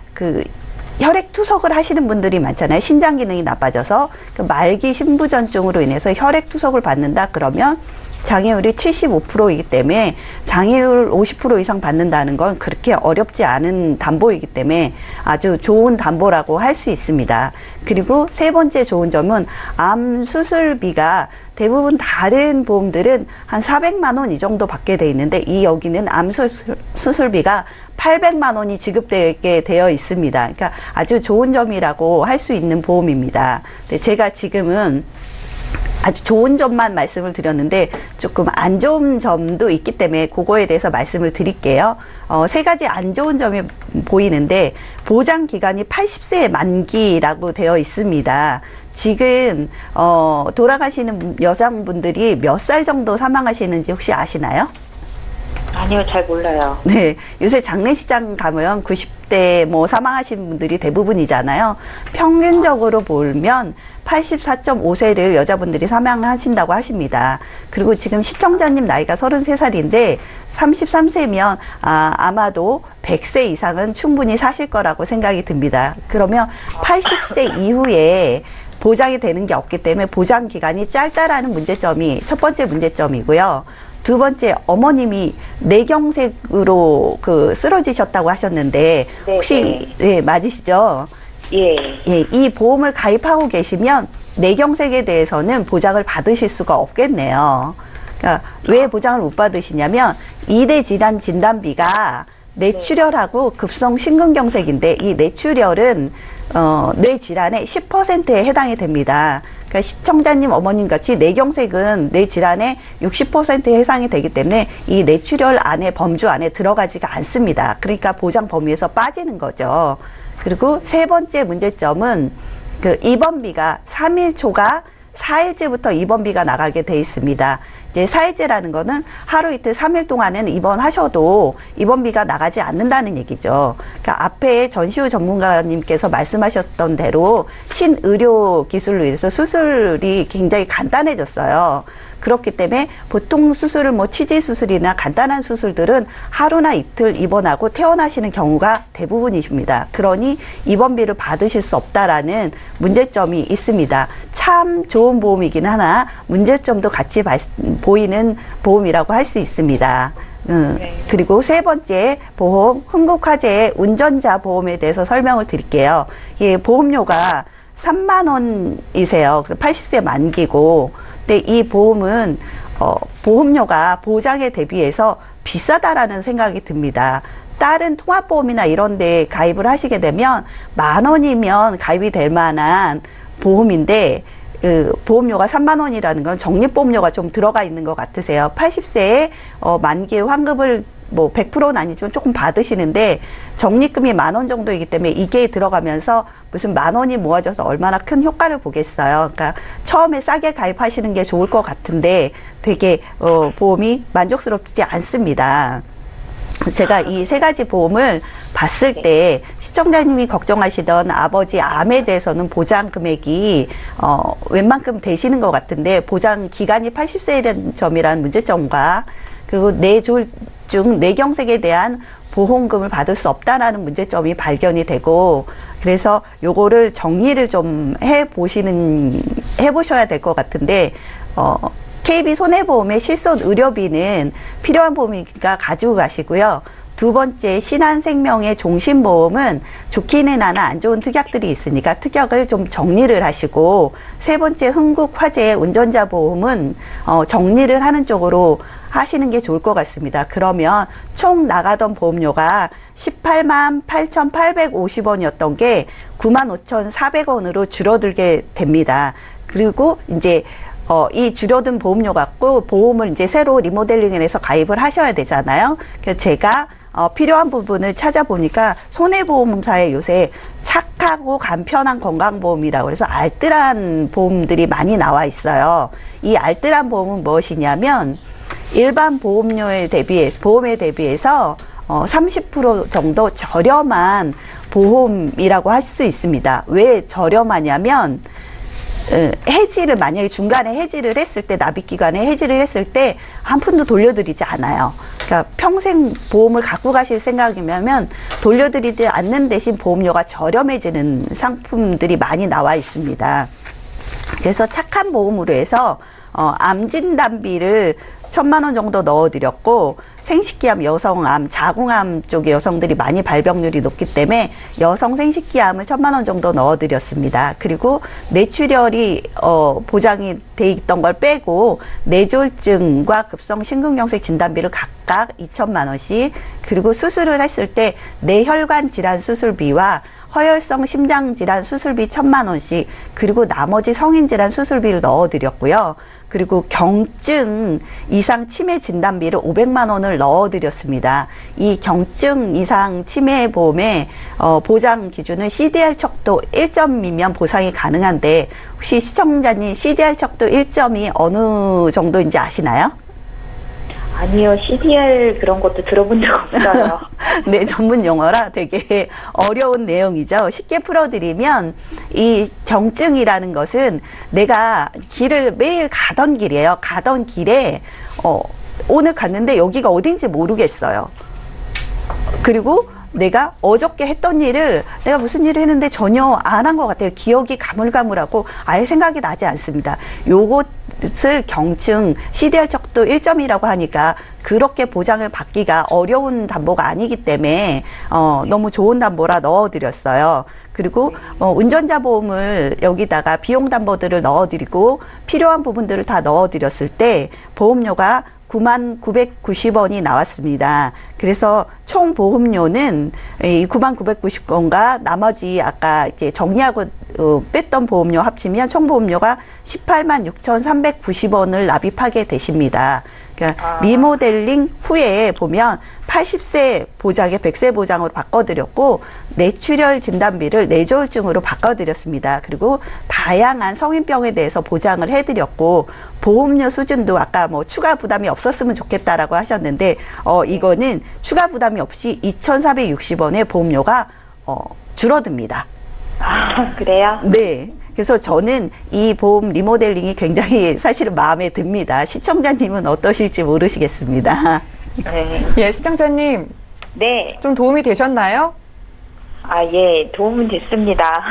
혈액 투석을 하시는 분들이 많잖아요. 신장 기능이 나빠져서 말기 심부전증으로 인해서 혈액 투석을 받는다 그러면 장애율이 75%이기 때문에 장애율 50% 이상 받는다는 건 그렇게 어렵지 않은 담보이기 때문에 아주 좋은 담보라고 할 수 있습니다. 그리고 세 번째 좋은 점은 암 수술비가 대부분 다른 보험들은 한 400만 원 이 정도 받게 돼 있는데 여기는 암 수술비가 800만 원이 지급되게 되어 있습니다. 그러니까 아주 좋은 점이라고 할 수 있는 보험입니다. 근데 제가 지금은 아주 좋은 점만 말씀을 드렸는데 조금 안 좋은 점도 있기 때문에 그거에 대해서 말씀을 드릴게요. 세 가지 안 좋은 점이 보이는데 보장 기간이 80세 만기라고 되어 있습니다. 지금 돌아가시는 여성분들이 몇 살 정도 사망하시는지 혹시 아시나요? 아니요, 잘 몰라요. 네, 요새 장례식장 가면 90대 뭐 사망하시는 분들이 대부분이잖아요. 평균적으로 보면 84.5세를 여자분들이 사망하신다고 하십니다. 그리고 지금 시청자님 나이가 33살인데 33세면 아마도 100세 이상은 충분히 사실 거라고 생각이 듭니다. 그러면 80세 이후에 보장이 되는 게 없기 때문에 보장 기간이 짧다라는 문제점이 첫 번째 문제점이고요. 두 번째, 어머님이 뇌경색으로 쓰러지셨다고 하셨는데 혹시 네, 맞으시죠? 예. 예, 이 보험을 가입하고 계시면 뇌경색에 대해서는 보장을 받으실 수가 없겠네요. 그러니까 왜 보장을 못 받으시냐면 2대 질환 진단비가 뇌출혈하고 급성 심근경색인데 이 뇌출혈은 뇌 질환의 10%에 해당이 됩니다. 그러니까 시청자님 어머님 같이 뇌경색은 뇌 질환의 60%에 해당이 되기 때문에 이 뇌출혈 안에 범주 안에 들어가지가 않습니다. 그러니까 보장 범위에서 빠지는 거죠. 그리고 세 번째 문제점은 입원비가 3일 초과 4일째부터 입원비가 나가게 돼 있습니다. 이제 4일째라는 거는 하루 이틀 3일 동안은 입원하셔도 입원비가 나가지 않는다는 얘기죠. 그러니까 앞에 전시우 전문가님께서 말씀하셨던 대로 신의료 기술로 인해서 수술이 굉장히 간단해졌어요. 그렇기 때문에 보통 수술을 뭐 치질 수술이나 간단한 수술들은 하루나 이틀 입원하고 퇴원하시는 경우가 대부분이십니다. 그러니 입원비를 받으실 수 없다라는 문제점이 있습니다. 참 좋은 보험이긴 하나 문제점도 같이 보이는 보험이라고 할 수 있습니다. 그리고 세 번째 보험, 흥국화재의 운전자 보험에 대해서 설명을 드릴게요. 예, 보험료가 3만 원이세요. 80세 만기고. 근데 이 보험은 보험료가 보장에 대비해서 비싸다라는 생각이 듭니다. 다른 통합보험이나 이런 데 가입을 하시게 되면 10,000원이면 가입이 될 만한 보험인데 보험료가 3만 원이라는 건 적립보험료가 좀 들어가 있는 것 같으세요. 80세에 만기에 환급을 뭐 100%는 아니지만 조금 받으시는데 적립금이 10,000원 정도이기 때문에 이게 들어가면서 무슨 10,000원이 모아져서 얼마나 큰 효과를 보겠어요. 그러니까 처음에 싸게 가입하시는 게 좋을 것 같은데 되게 보험이 만족스럽지 않습니다. 제가 이 세 가지 보험을 봤을 때 시청자님이 걱정하시던 아버지 암에 대해서는 보장 금액이 웬만큼 되시는 것 같은데 보장 기간이 80세라는 점이라는 문제점과 그리고 뇌졸중, 뇌경색에 대한 보험금을 받을 수 없다라는 문제점이 발견이 되고 그래서 요거를 정리를 좀 해보셔야 될 것 같은데 KB 손해보험의 실손 의료비는 필요한 보험이니까 가지고 가시고요. 두 번째 신한생명의 종신보험은 좋기는 하나 안 좋은 특약들이 있으니까 특약을 좀 정리를 하시고 세 번째 흥국화재의 운전자 보험은 정리를 하는 쪽으로 하시는 게 좋을 것 같습니다. 그러면 총 나가던 보험료가 18만 8,850원이었던 게 95,400원으로 줄어들게 됩니다. 그리고 이제 이 줄어든 보험료 갖고 보험을 이제 새로 리모델링을 해서 가입을 하셔야 되잖아요. 그래서 제가 필요한 부분을 찾아보니까 손해보험사에 요새 착하고 간편한 건강보험이라고 해서 알뜰한 보험들이 많이 나와 있어요. 이 알뜰한 보험은 무엇이냐면 일반 보험에 대비해서 30% 정도 저렴한 보험이라고 할 수 있습니다. 왜 저렴하냐면 해지를 만약에 중간에 해지를 했을 때 납입기간에 해지를 했을 때 한 푼도 돌려드리지 않아요. 그러니까 평생 보험을 갖고 가실 생각이면 돌려드리지 않는 대신 보험료가 저렴해지는 상품들이 많이 나와 있습니다. 그래서 착한 보험으로 해서 암 진단비를 1,000만 원 정도 넣어드렸고 생식기암, 여성암, 자궁암 쪽의 여성들이 많이 발병률이 높기 때문에 여성 생식기암을 1,000만 원 정도 넣어드렸습니다. 그리고 뇌출혈이 보장이 돼 있던 걸 빼고 뇌졸중과 급성 심근경색 진단비를 각각 2,000만 원씩 그리고 수술을 했을 때 뇌혈관 질환 수술비와 허혈성 심장질환 수술비 1,000만 원씩, 그리고 나머지 성인질환 수술비를 넣어드렸고요. 그리고 경증 이상 치매 진단비를 500만 원을 넣어드렸습니다. 이 경증 이상 치매 보험의 보장 기준은 CDR 척도 1점이면 보상이 가능한데, 혹시 시청자님 CDR 척도 1점이 어느 정도인지 아시나요? 아니요, CDR 그런 것도 들어본 적 없어요. 네, 전문 용어라 되게 어려운 내용이죠. 쉽게 풀어드리면 이 경증이라는 것은 내가 길을 매일 가던 길이에요. 가던 길에 오늘 갔는데 여기가 어딘지 모르겠어요. 그리고 내가 어저께 했던 일을 내가 무슨 일을 했는데 전혀 안 한 것 같아요. 기억이 가물가물하고 아예 생각이 나지 않습니다. 요것을 경증 CDR 척도 1점이라고 하니까 그렇게 보장을 받기가 어려운 담보가 아니기 때문에 너무 좋은 담보라 넣어드렸어요. 그리고 운전자 보험을 여기다가 비용 담보들을 넣어드리고 필요한 부분들을 다 넣어드렸을 때 보험료가 99,990원이 나왔습니다. 그래서 총 보험료는 이 99,990원과 나머지 아까 이렇게 정리하고 뺐던 보험료 합치면 총 보험료가 186,390원을 납입하게 되십니다. 그러니까 리모델링 후에 보면 80세 보장에 100세 보장으로 바꿔드렸고, 뇌출혈 진단비를 뇌졸중으로 바꿔드렸습니다. 그리고 다양한 성인병에 대해서 보장을 해드렸고, 보험료 수준도 아까 뭐 추가 부담이 없었으면 좋겠다라고 하셨는데, 이거는 추가 부담이 없이 2,460원의 보험료가 줄어듭니다. 아, 그래요? 네. 그래서 저는 이 보험 리모델링이 굉장히 사실은 마음에 듭니다. 시청자님은 어떠실지 모르시겠습니다. 네. 예, 시청자님. 네. 좀 도움이 되셨나요? 아, 예, 도움은 됐습니다.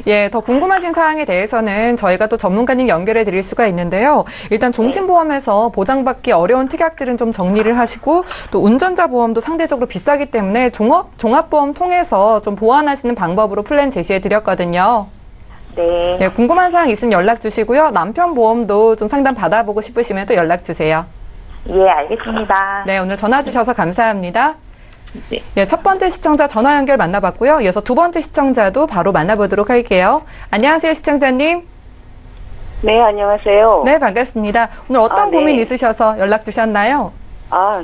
예, 더 궁금하신 사항에 대해서는 저희가 또 전문가님 연결해 드릴 수가 있는데요. 일단 종신보험에서 보장받기 어려운 특약들은 좀 정리를 하시고, 또 운전자 보험도 상대적으로 비싸기 때문에 종합보험 통해서 좀 보완하시는 방법으로 플랜 제시해 드렸거든요. 네. 예, 궁금한 사항 있으면 연락 주시고요. 남편 보험도 좀 상담 받아보고 싶으시면 또 연락 주세요. 예, 알겠습니다. 네, 오늘 전화 주셔서 감사합니다. 네. 예, 첫 번째 시청자 전화 연결 만나봤고요. 이어서 두 번째 시청자도 바로 만나보도록 할게요. 안녕하세요, 시청자님. 네, 안녕하세요. 네, 반갑습니다. 오늘 어떤 네. 고민 있으셔서 연락 주셨나요?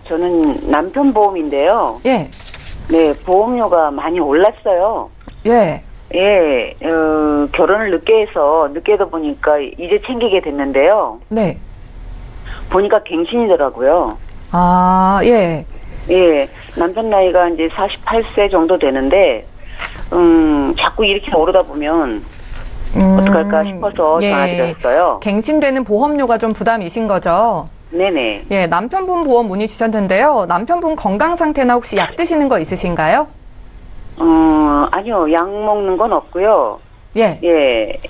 저는 남편 보험인데요. 예, 네, 보험료가 많이 올랐어요. 예, 예, 결혼을 늦게 해서 늦게다 보니까 이제 챙기게 됐는데요. 네. 보니까 갱신이더라고요. 아, 예. 예, 남편 나이가 이제 48세 정도 되는데, 자꾸 이렇게 오르다 보면 어떡할까 싶어서 예. 전화드렸어요. 갱신되는 보험료가 좀 부담이신 거죠? 네네. 예, 남편분 보험 문의 주셨는데요. 남편분 건강 상태나 혹시 약 드시는 거 있으신가요? 아니요, 약 먹는 건 없고요. 예. 예.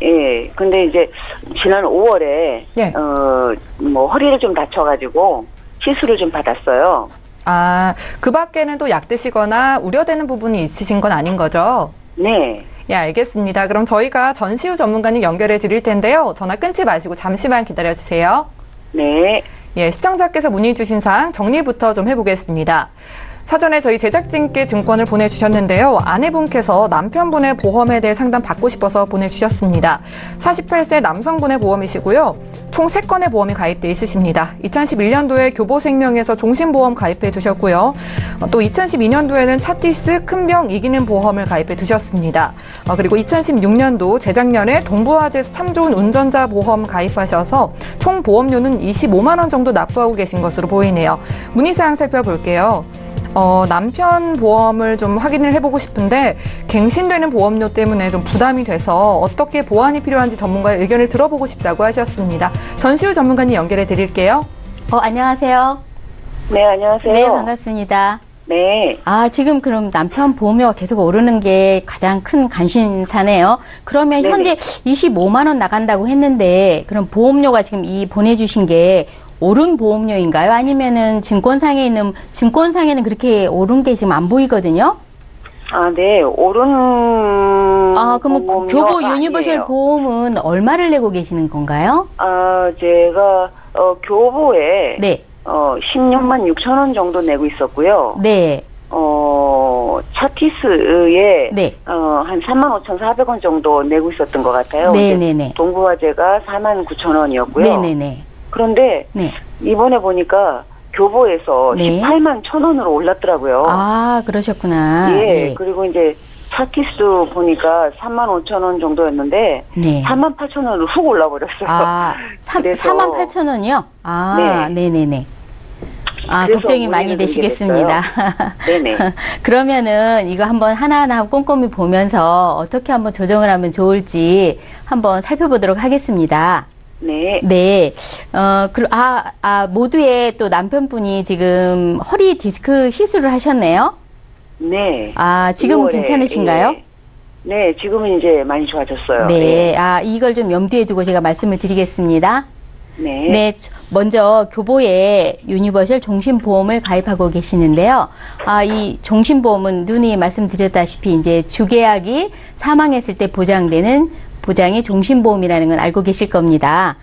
근데 이제 지난 5월에 예. 허리를 좀 다쳐가지고 시술을 좀 받았어요. 아, 그 밖에는 또 약 드시거나 우려되는 부분이 있으신 건 아닌 거죠? 네. 예, 알겠습니다. 그럼 저희가 전시우 전문가님 연결해 드릴 텐데요. 전화 끊지 마시고 잠시만 기다려 주세요. 네. 예, 시청자께서 문의 주신 사항 정리부터 좀 해보겠습니다. 사전에 저희 제작진께 증권을 보내주셨는데요. 아내분께서 남편분의 보험에 대해 상담 받고 싶어서 보내주셨습니다. 48세 남성분의 보험이시고요. 총 3건의 보험이 가입돼 있으십니다. 2011년도에 교보생명에서 종신보험 가입해 두셨고요. 또 2012년도에는 차티스 큰병 이기는 보험을 가입해 두셨습니다. 그리고 2016년도 재작년에 동부화재에서 참 좋은 운전자 보험 가입하셔서 총 보험료는 25만 원 정도 납부하고 계신 것으로 보이네요. 문의사항 살펴볼게요. 남편 보험을 좀 확인을 해보고 싶은데 갱신되는 보험료 때문에 좀 부담이 돼서 어떻게 보완이 필요한지 전문가의 의견을 들어보고 싶다고 하셨습니다. 전시우 전문가님 연결해 드릴게요. 안녕하세요. 네, 안녕하세요. 네, 반갑습니다. 네. 지금 그럼 남편 보험료가 계속 오르는 게 가장 큰 관심사네요. 그러면 네네. 현재 25만 원 나간다고 했는데 그럼 보험료가 지금 보내주신 게 오른 보험료인가요? 아니면은 증권상에는 그렇게 오른 게 지금 안 보이거든요? 네. 오른 그럼 보험료가 교보 유니버셜 아니에요. 보험은 얼마를 내고 계시는 건가요? 제가 교보에 네. 16만 6천 원 정도 내고 있었고요. 네. 차티스에 네. 한 한 35,400원 정도 내고 있었던 것 같아요. 네네네. 동부화재가 49,000원이었고요. 네네네. 그런데 네. 이번에 보니까 교보에서 네. 181,000원으로 올랐더라고요. 아, 그러셨구나. 예, 네. 그리고 이제 차키수 보니까 35,000원 정도였는데 네. 48,000원으로 훅 올라버렸어요. 아, 그래서 48,000원이요? 아, 네. 네네네. 아, 그래서 걱정이 많이 문의를 드리게 되시겠습니다. 네네. 그러면은 이거 한번 하나하나 꼼꼼히 보면서 어떻게 한번 조정을 하면 좋을지 한번 살펴보도록 하겠습니다. 네. 네. 모두의 또 남편분이 지금 허리 디스크 시술을 하셨네요? 네. 아, 지금은 5월에, 괜찮으신가요? 예. 네, 지금은 이제 많이 좋아졌어요. 네. 아, 이걸 좀 염두에 두고 제가 말씀을 드리겠습니다. 네. 네, 먼저 교보에 유니버셜 종신보험을 가입하고 계시는데요. 아, 이 종신보험은 누누이 말씀드렸다시피 이제 주계약이 사망했을 때 보장되는 보장이 종신보험이라는 건 알고 계실 겁니다.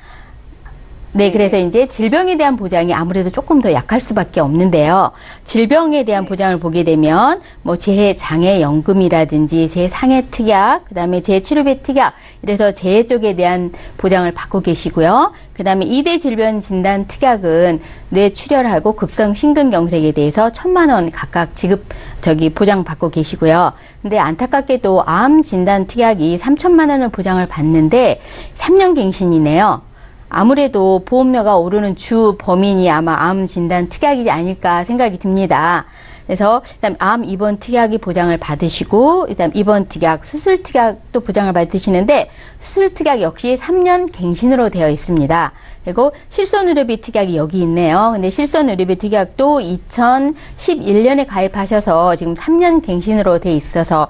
네, 그래서 이제 질병에 대한 보장이 아무래도 조금 더 약할 수밖에 없는데요. 질병에 대한 보장을 보게 되면 뭐 재해장애연금이라든지 재상해특약, 그다음에 재치료비 특약, 이래서 재해 쪽에 대한 보장을 받고 계시고요. 그다음에 2대 질병 진단 특약은 뇌출혈하고 급성심근경색에 대해서 1,000만 원 각각 보장받고 계시고요. 근데 안타깝게도 암 진단 특약이 3,000만 원을 보장을 받는데 3년 갱신이네요. 아무래도 보험료가 오르는 주 범인이 아마 암 진단 특약이지 아닐까 생각이 듭니다. 그래서 일단 암 입원 특약이 보장을 받으시고 일단 입원 특약, 수술 특약도 보장을 받으시는데 수술 특약 역시 3년 갱신으로 되어 있습니다. 그리고 실손의료비 특약이 여기 있네요. 근데 실손의료비 특약도 2011년에 가입하셔서 지금 3년 갱신으로 돼 있어서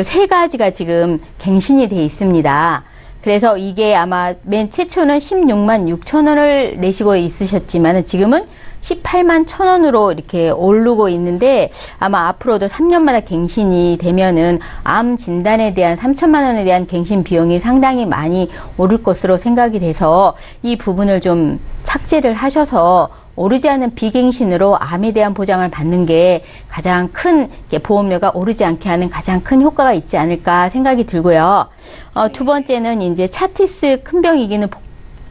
세 가지가 지금 갱신이 돼 있습니다. 그래서 이게 아마 맨 최초는 16만 6천 원을 내시고 있으셨지만 지금은 18만 1천 원으로 이렇게 오르고 있는데 아마 앞으로도 3년마다 갱신이 되면은 암 진단에 대한 3천만 원에 대한 갱신 비용이 상당히 많이 오를 것으로 생각이 돼서 이 부분을 좀 삭제를 하셔서 오르지 않은 비갱신으로 암에 대한 보장을 받는 게 가장 큰 보험료가 오르지 않게 하는 가장 큰 효과가 있지 않을까 생각이 들고요. 두 번째는 이제 차티스 큰 병 이기는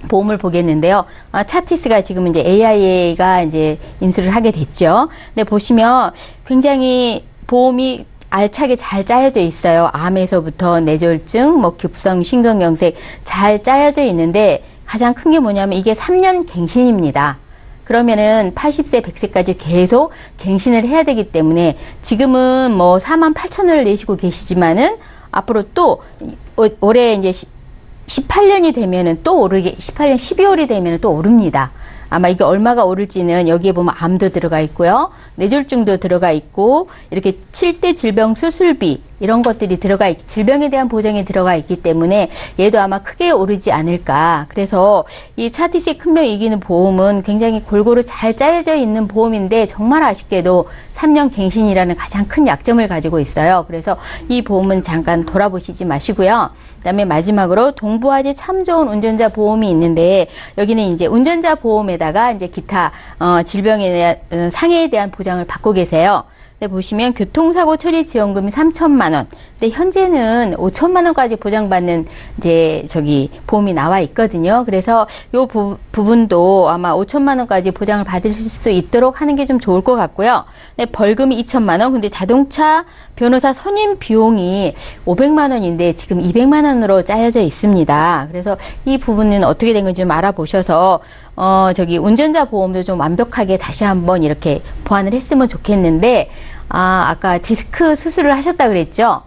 보험을 보겠는데요. 차티스가 지금 이제 AIA가 이제 인수를 하게 됐죠. 근데 보시면 굉장히 보험이 알차게 잘 짜여져 있어요. 암에서부터 뇌졸중, 뭐 급성 심근경색 잘 짜여져 있는데 가장 큰 게 뭐냐면 이게 3년 갱신입니다. 그러면은 80세, 100세까지 계속 갱신을 해야 되기 때문에 지금은 뭐 4만 8천 원을 내시고 계시지만은 앞으로 또 올해 이제 18년이 되면은 또 오르게, 18년 12월이 되면은 또 오릅니다. 아마 이게 얼마가 오를지는 여기에 보면 암도 들어가 있고요. 뇌졸중도 들어가 있고 이렇게 7대 질병 수술비 이런 것들이 질병에 대한 보장이 들어가 있기 때문에 얘도 아마 크게 오르지 않을까. 그래서 이 차티스 큰 병 이기는 보험은 굉장히 골고루 잘 짜여져 있는 보험인데 정말 아쉽게도 3년 갱신이라는 가장 큰 약점을 가지고 있어요. 그래서 이 보험은 잠깐 돌아보시지 마시고요. 그다음에 마지막으로 동부화재 참 좋은 운전자 보험이 있는데 여기는 이제 운전자 보험에다가 이제 기타 질병에 대한 상해에 대한 보장을 받고 계세요. 네, 보시면 교통사고 처리 지원금이 3천만 원. 근데 현재는 5천만 원까지 보장받는 보험이 나와 있거든요. 그래서 요 부분도 아마 5천만 원까지 보장을 받으실 수 있도록 하는 게 좀 좋을 것 같고요. 네, 벌금이 2천만 원. 근데 자동차 변호사 선임 비용이 500만 원인데 지금 200만 원으로 짜여져 있습니다. 그래서 이 부분은 어떻게 된 건지 좀 알아보셔서 운전자 보험도 좀 완벽하게 다시 한번 이렇게 보완을 했으면 좋겠는데, 아까 디스크 수술을 하셨다 그랬죠?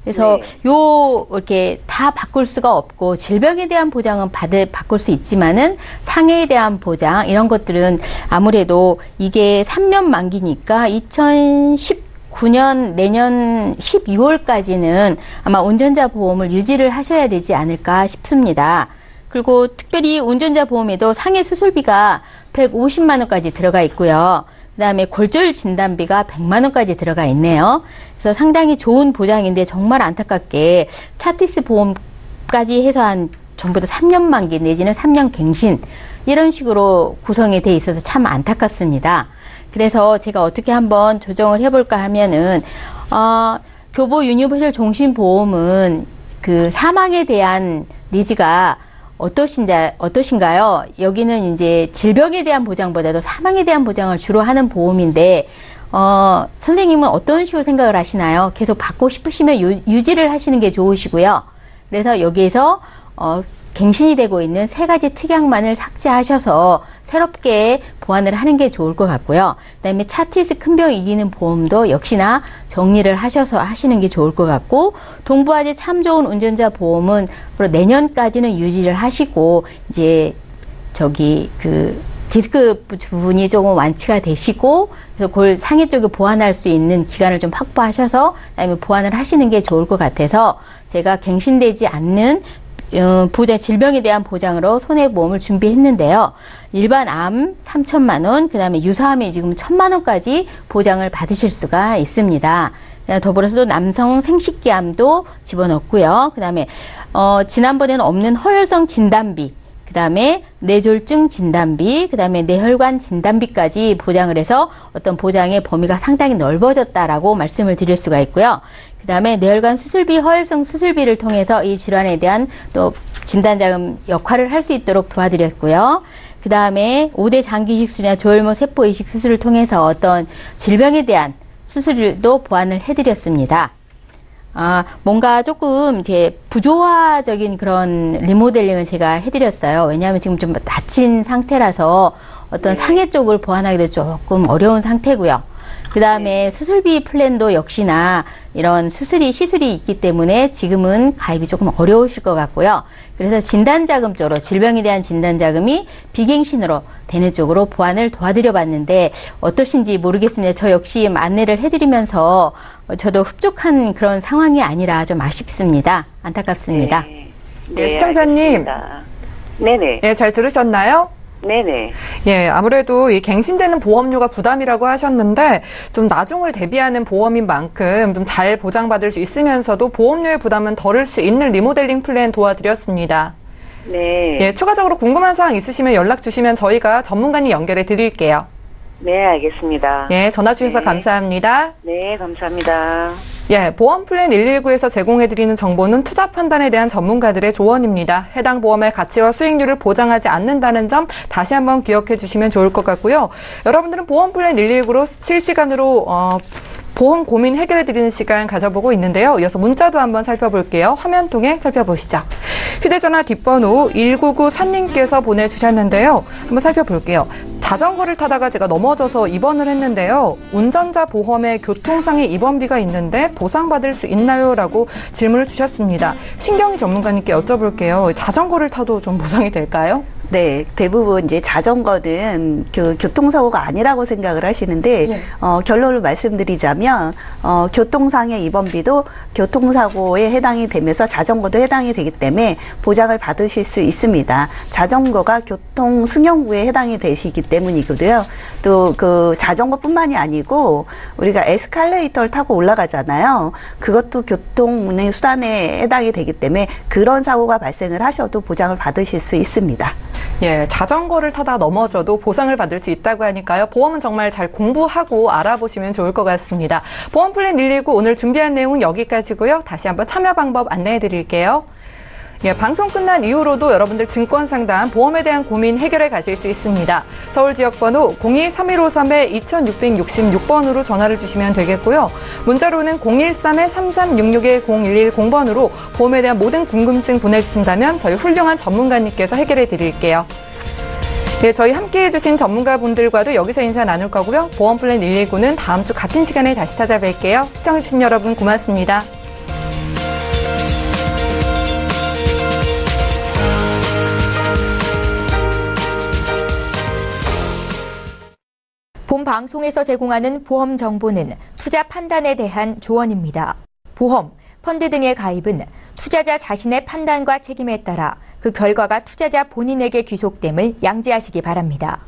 그래서 네. 이렇게 다 바꿀 수가 없고, 질병에 대한 보장은 바꿀 수 있지만은, 상해에 대한 보장, 이런 것들은 아무래도 이게 3년 만기니까 2019년 내년 12월까지는 아마 운전자 보험을 유지를 하셔야 되지 않을까 싶습니다. 그리고 특별히 운전자 보험에도 상해 수술비가 150만 원까지 들어가 있고요. 그다음에 골절 진단비가 100만 원까지 들어가 있네요. 그래서 상당히 좋은 보장인데 정말 안타깝게 차티스 보험까지 해서 전부 다 3년 만기 내지는 3년 갱신 이런 식으로 구성이 돼 있어서 참 안타깝습니다. 그래서 제가 어떻게 한번 조정을 해볼까 하면은 교보 유니버셜 종신보험은 그 사망에 대한 니즈가 어떠신가요? 여기는 이제 질병에 대한 보장보다도 사망에 대한 보장을 주로 하는 보험인데, 선생님은 어떤 식으로 생각을 하시나요? 계속 받고 싶으시면 유지를 하시는 게 좋으시고요. 그래서 여기에서, 갱신이 되고 있는 3가지 특약만을 삭제하셔서 새롭게 보완을 하는 게 좋을 것 같고요. 그다음에 차티스 큰 병 이기는 보험도 역시나 정리를 하셔서 하시는 게 좋을 것 같고, 동부아지 참 좋은 운전자 보험은 앞으로 내년까지는 유지를 하시고, 이제 디스크 부분이 조금 완치가 되시고, 그래서 골 상해 쪽에 보완할 수 있는 기간을 좀 확보하셔서 그다음에 보완을 하시는 게 좋을 것 같아서, 제가 갱신되지 않는 질병에 대한 보장으로 손해보험을 준비했는데요. 일반 암 3천만 원, 그 다음에 유사암이 지금 1,000만 원까지 보장을 받으실 수가 있습니다. 더불어서도 남성 생식기암도 집어넣고요. 그 다음에 지난번에는 없는 허혈성 진단비, 그 다음에 뇌졸중 진단비, 그 다음에 뇌혈관 진단비까지 보장을 해서 어떤 보장의 범위가 상당히 넓어졌다라고 말씀을 드릴 수가 있고요. 그 다음에 뇌혈관 수술비, 허혈성 수술비를 통해서 이 질환에 대한 또 진단자금 역할을 할 수 있도록 도와드렸고요. 그 다음에 5대 장기이식 수술이나 조혈모 세포 이식 수술을 통해서 어떤 질병에 대한 수술도 보완을 해드렸습니다. 뭔가 조금 이제 부조화적인 그런 리모델링을 제가 해드렸어요. 왜냐하면 지금 좀 다친 상태라서 어떤 상해 쪽을 보완하기도 조금 어려운 상태고요. 그 다음에 수술비 플랜도 역시나 이런 시술이 있기 때문에 지금은 가입이 조금 어려우실 것 같고요. 그래서 진단자금 쪽으로, 질병에 대한 진단자금이 비갱신으로 되는 쪽으로 보완을 도와드려 봤는데 어떠신지 모르겠습니다. 저 역시 안내를 해드리면서 저도 흡족한 그런 상황이 아니라 좀 아쉽습니다. 안타깝습니다. 네, 시청자님. 네네. 네, 잘 들으셨나요? 네네. 예, 아무래도 이 갱신되는 보험료가 부담이라고 하셨는데 좀 나중을 대비하는 보험인 만큼 좀 잘 보장받을 수 있으면서도 보험료의 부담은 덜을 수 있는 리모델링 플랜 도와드렸습니다. 네. 예, 추가적으로 궁금한 사항 있으시면 연락 주시면 저희가 전문가님 연결해 드릴게요. 네, 알겠습니다. 예, 전화 주셔서 네. 감사합니다. 네, 감사합니다. 예, 보험 플랜 119에서 제공해드리는 정보는 투자 판단에 대한 전문가들의 조언입니다. 해당 보험의 가치와 수익률을 보장하지 않는다는 점 다시 한번 기억해 주시면 좋을 것 같고요. 여러분들은 보험 플랜 119로 실시간으로 보험 고민 해결해드리는 시간 가져보고 있는데요. 이어서 문자도 한번 살펴볼게요. 화면 통해 살펴보시죠. 휴대전화 뒷번호 1994님께서 보내주셨는데요. 한번 살펴볼게요. 자전거를 타다가 제가 넘어져서 입원을 했는데요. 운전자 보험에 교통상해 입원비가 있는데 보상받을 수 있나요? 라고 질문을 주셨습니다. 신경이 전문가님께 여쭤볼게요. 자전거를 타도 좀 보상이 될까요? 네, 대부분 이제 자전거는 교통사고가 아니라고 생각을 하시는데, 예. 결론을 말씀드리자면, 교통상해 입원비도 교통사고에 해당이 되면서 자전거도 해당이 되기 때문에 보장을 받으실 수 있습니다. 자전거가 교통승용구에 해당이 되시기 때문이거든요. 또 그 자전거뿐만이 아니고 우리가 에스컬레이터를 타고 올라가잖아요. 그것도 교통운행 수단에 해당이 되기 때문에 그런 사고가 발생을 하셔도 보장을 받으실 수 있습니다. 예, 자전거를 타다 넘어져도 보상을 받을 수 있다고 하니까요. 보험은 정말 잘 공부하고 알아보시면 좋을 것 같습니다. 보험 플랜 119 오늘 준비한 내용은 여기까지고요. 다시 한번 참여 방법 안내해 드릴게요. 예, 방송 끝난 이후로도 여러분들 증권 상담, 보험에 대한 고민 해결해 가실 수 있습니다. 서울 지역번호 02-3153-2666번으로 전화를 주시면 되겠고요. 문자로는 013-3366-0110번으로 보험에 대한 모든 궁금증 보내주신다면 저희 훌륭한 전문가님께서 해결해 드릴게요. 네, 저희 함께해 주신 전문가분들과도 여기서 인사 나눌 거고요. 보험 플랜 119는 다음 주 같은 시간에 다시 찾아뵐게요. 시청해 주신 여러분 고맙습니다. 본 방송에서 제공하는 보험 정보는 투자 판단에 대한 조언입니다. 보험, 펀드 등의 가입은 투자자 자신의 판단과 책임에 따라 그 결과가 투자자 본인에게 귀속됨을 양지하시기 바랍니다.